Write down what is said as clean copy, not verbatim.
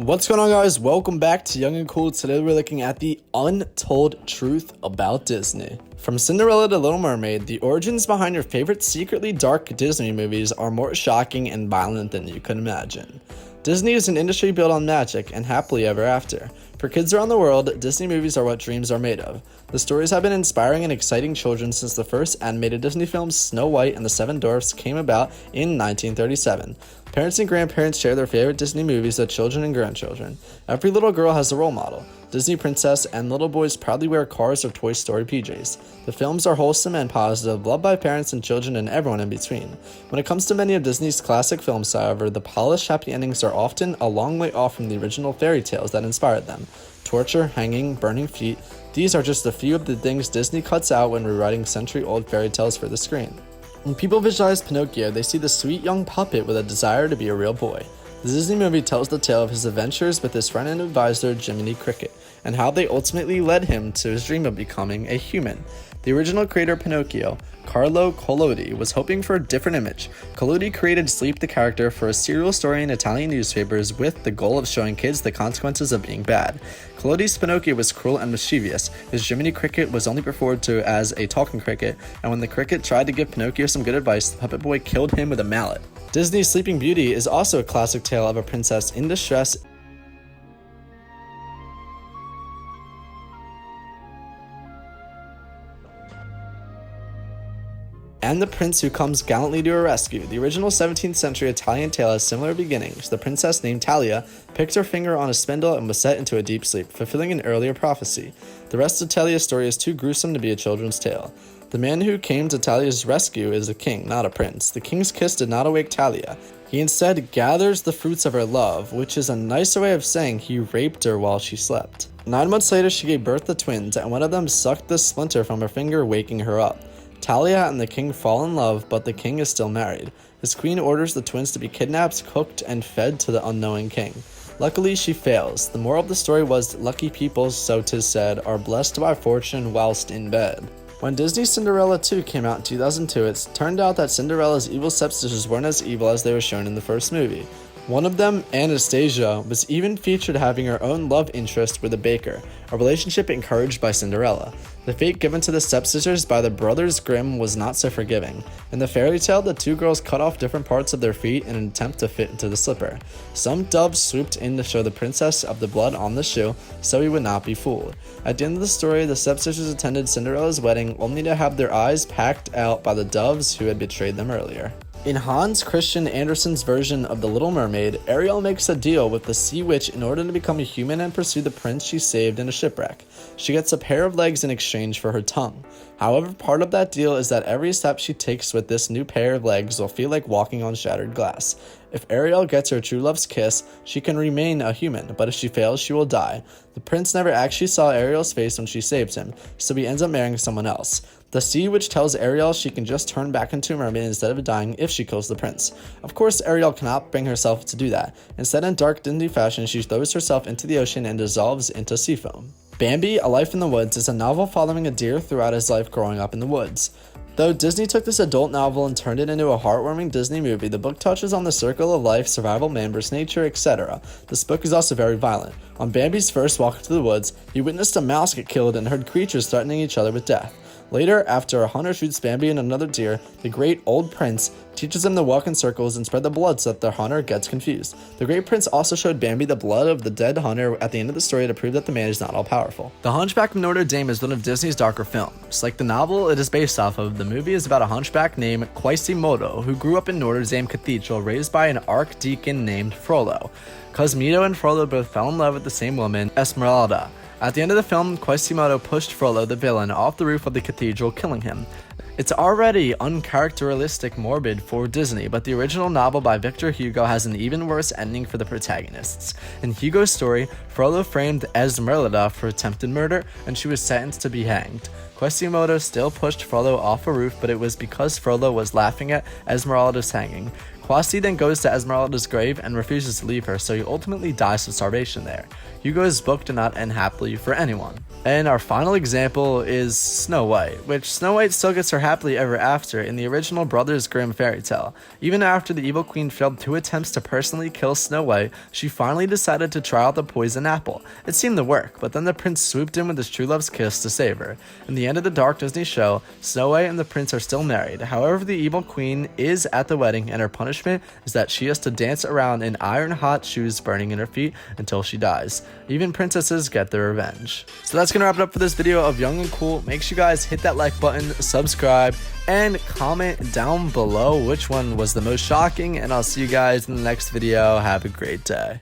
What's going on, guys? Welcome back to Young and Cool. Today we're looking at the untold truth about Disney. From Cinderella to Little Mermaid, the origins behind your favorite secretly dark Disney movies are more shocking and violent than you could imagine. Disney is an industry built on magic and happily ever after. For kids around the world, Disney movies are what dreams are made of. The stories have been inspiring and exciting children since the first animated Disney films Snow White and the Seven Dwarfs came about in 1937. Parents and grandparents share their favorite Disney movies with children and grandchildren. Every little girl has a role model. Disney princess and little boys proudly wear Cars or Toy Story PJs. The films are wholesome and positive, loved by parents and children and everyone in between. When it comes to many of Disney's classic films, however, the polished happy endings are often a long way off from the original fairy tales that inspired them. Torture, hanging, burning feet, these are just a few of the things Disney cuts out when rewriting century-old fairy tales for the screen. When people visualize Pinocchio, they see the sweet young puppet with a desire to be a real boy. The Disney movie tells the tale of his adventures with his friend and advisor Jiminy Cricket, and how they ultimately led him to his dream of becoming a human. The original creator of Pinocchio, Carlo Collodi, was hoping for a different image. Collodi created Sleep the character for a serial story in Italian newspapers with the goal of showing kids the consequences of being bad. Collodi's Pinocchio was cruel and mischievous. His Jiminy Cricket was only referred to as a talking cricket, and when the cricket tried to give Pinocchio some good advice, the puppet boy killed him with a mallet. Disney's Sleeping Beauty is also a classic tale of a princess in distress and the prince who comes gallantly to her rescue. The original 17th century Italian tale has similar beginnings. The princess named Talia picked her finger on a spindle and was set into a deep sleep, fulfilling an earlier prophecy. The rest of Talia's story is too gruesome to be a children's tale. The man who came to Talia's rescue is a king, not a prince. The king's kiss did not awake Talia. He instead gathers the fruits of her love, which is a nicer way of saying he raped her while she slept. 9 months later, she gave birth to twins, and one of them sucked the splinter from her finger, waking her up. Talia and the king fall in love, but the king is still married. His queen orders the twins to be kidnapped, cooked, and fed to the unknowing king. Luckily, she fails. The moral of the story was, lucky people, so 'tis said, are blessed by fortune whilst in bed. When Disney's Cinderella 2 came out in 2002, it turned out that Cinderella's evil stepsisters weren't as evil as they were shown in the first movie. One of them, Anastasia, was even featured having her own love interest with a baker, a relationship encouraged by Cinderella. The fate given to the stepsisters by the brothers Grimm was not so forgiving. In the fairy tale, the two girls cut off different parts of their feet in an attempt to fit into the slipper. Some doves swooped in to show the princess of the blood on the shoe, so he would not be fooled. At the end of the story, the stepsisters attended Cinderella's wedding only to have their eyes packed out by the doves who had betrayed them earlier. In Hans Christian Andersen's version of The Little Mermaid, Ariel makes a deal with the sea witch in order to become a human and pursue the prince she saved in a shipwreck. She gets a pair of legs in exchange for her tongue. However, part of that deal is that every step she takes with this new pair of legs will feel like walking on shattered glass. If Ariel gets her true love's kiss, she can remain a human, but if she fails, she will die. The prince never actually saw Ariel's face when she saved him, so he ends up marrying someone else. The sea witch tells Ariel she can just turn back into a mermaid instead of dying if she kills the prince. Of course, Ariel cannot bring herself to do that. Instead, in dark Disney fashion, she throws herself into the ocean and dissolves into sea foam. Bambi, A Life in the Woods is a novel following a deer throughout his life growing up in the woods. Though Disney took this adult novel and turned it into a heartwarming Disney movie, the book touches on the circle of life, survival, man versus nature, etc. This book is also very violent. On Bambi's first walk into the woods, he witnessed a mouse get killed and heard creatures threatening each other with death. Later, after a hunter shoots Bambi and another deer, the great old prince teaches them to walk in circles and spread the blood so that the hunter gets confused. The great prince also showed Bambi the blood of the dead hunter at the end of the story to prove that the man is not all powerful. The Hunchback of Notre Dame is one of Disney's darker films. Like the novel it is based off of, the movie is about a hunchback named Quasimodo who grew up in Notre Dame Cathedral raised by an archdeacon named Frollo. Cosimo and Frollo both fell in love with the same woman, Esmeralda. At the end of the film, Quasimodo pushed Frollo, the villain, off the roof of the cathedral, killing him. It's already uncharacteristic morbid for Disney, but the original novel by Victor Hugo has an even worse ending for the protagonists. In Hugo's story, Frollo framed Esmeralda for attempted murder, and she was sentenced to be hanged. Quasimodo still pushed Frollo off a roof, but it was because Frollo was laughing at Esmeralda's hanging. Kwasi then goes to Esmeralda's grave and refuses to leave her, so he ultimately dies of starvation there. Hugo's book did not end happily for anyone. And our final example is Snow White, which Snow White still gets her happily ever after in the original Brothers Grimm fairy tale. Even after the evil queen failed 2 attempts to personally kill Snow White, she finally decided to try out the poison apple. It seemed to work, but then the prince swooped in with his true love's kiss to save her. In the end of the dark Disney show, Snow White and the prince are still married. However, the evil queen is at the wedding, and her punishment is that she has to dance around in iron-hot shoes burning in her feet until she dies. Even princesses get their revenge. So that's gonna wrap it up for this video of Young and Cool. Make sure you guys hit that like button, subscribe, and comment down below which one was the most shocking, and I'll see you guys in the next video. Have a great day.